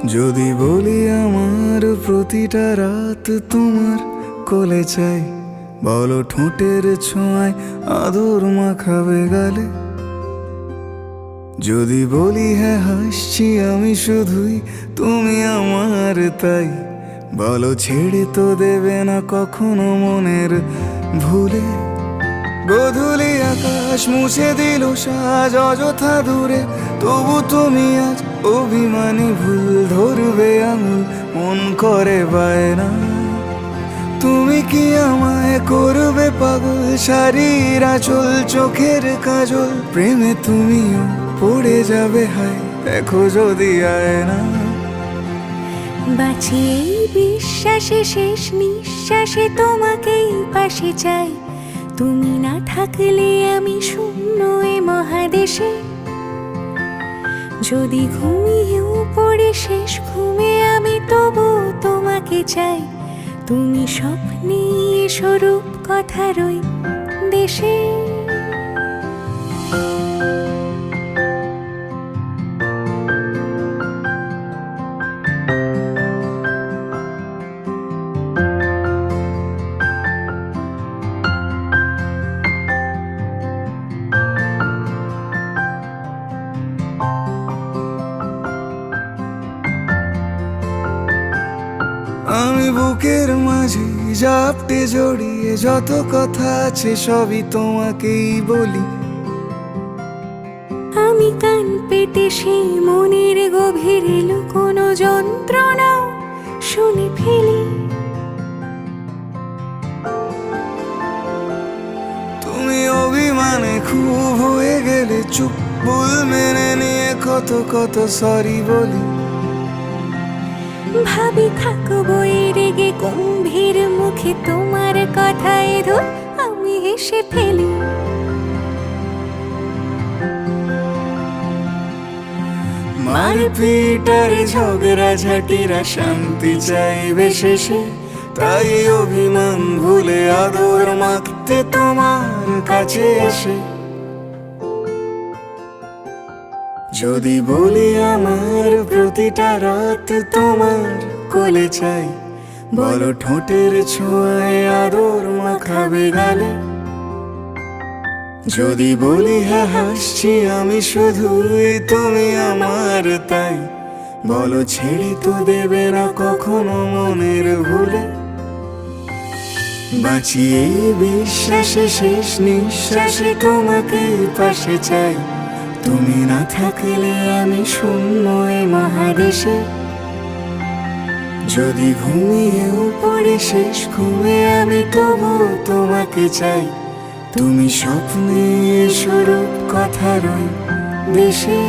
যদি বলি আমার প্রতিটা রাত তোমার কোলে চাই, বলো ঠোঁটের ছোঁয়ায় আদর মাখাবে গালে। যদি বলি হ্যাঁ হাসছি আমি শুধুই, তুমি আমার তাই, বলো ছেড়ে তো দেবে না কখনো মনের ভুলে। গোধূলি আকাশ মুছে দিল সাজ অযথা দূরে, তবু তুমি আজ অভিমানী ভুল ধরবে আঙুল, মন করে বায়না। তুমি কি আমায় করবে পাগল, শাড়ির আঁচল চোখের কাজল, প্রেমে তুমিও পড়ে যাবে হায় দেখো যদি আয়না। বাঁচি এই বিশ্বাসে শেষ নিঃশ্বাসে তোমাকেই পাশে চাই, তুমি না থাকলে আমি শূন্য এ মহাদেশে। যদি ঘুমিয়েও পড়ে শেষ ঘুমে আমি তবু তোমাকে চাই, তুমি স্বপ্নে স্বরূপ কথার ওই দেশে। আমি বুকের মাঝে জাপটে জড়িয়ে যত কথা আছে সবই তোমাকেই বলি। আমি কান পেতে সেই মনের গভীরে লুকোনো যন্ত্রণা শুনে ফেলি। তুমি অভিমানে খুব হয়ে গেলে চুপ, ভুল মেনে নিয়ে কত কত সরি বলি। ভাবি থাকবো এই রেগে গম্ভীর মুখে তোমার কথায় ধর আমি হেসে ফেলি। মারপিট আর ঝগড়া ঝাঁটিরা শান্তি চাইবে শেষে, তাই অভিমান ভুলে আদর মাখতে তোমার কাছে এসে। যদি বলি আমার প্রতিটা রাত তোমার কোলে চাই, বলো ঠোঁটের ছোঁয়ায় আদর মাখাবে গালে। যদি বলি হ্যাঁ হাসছি আমি শুধুই, তুমি আমার তাই, বলো ছেড়ে তো দেবে না কখনো মনের ভুলে। বাঁচি এই বিশ্বাসে শেষ নিঃশ্বাসে তোমাকে পাশে চাই, তুমি না থাকলে আমি শূন্য এ মহাদেশে। যদি ঘুমিয়েও পড়ে শেষ ঘুমে আমি তবু তোমাকে চাই, তুমি স্বপ্নে স্বরূপ কথার ওই দেশে।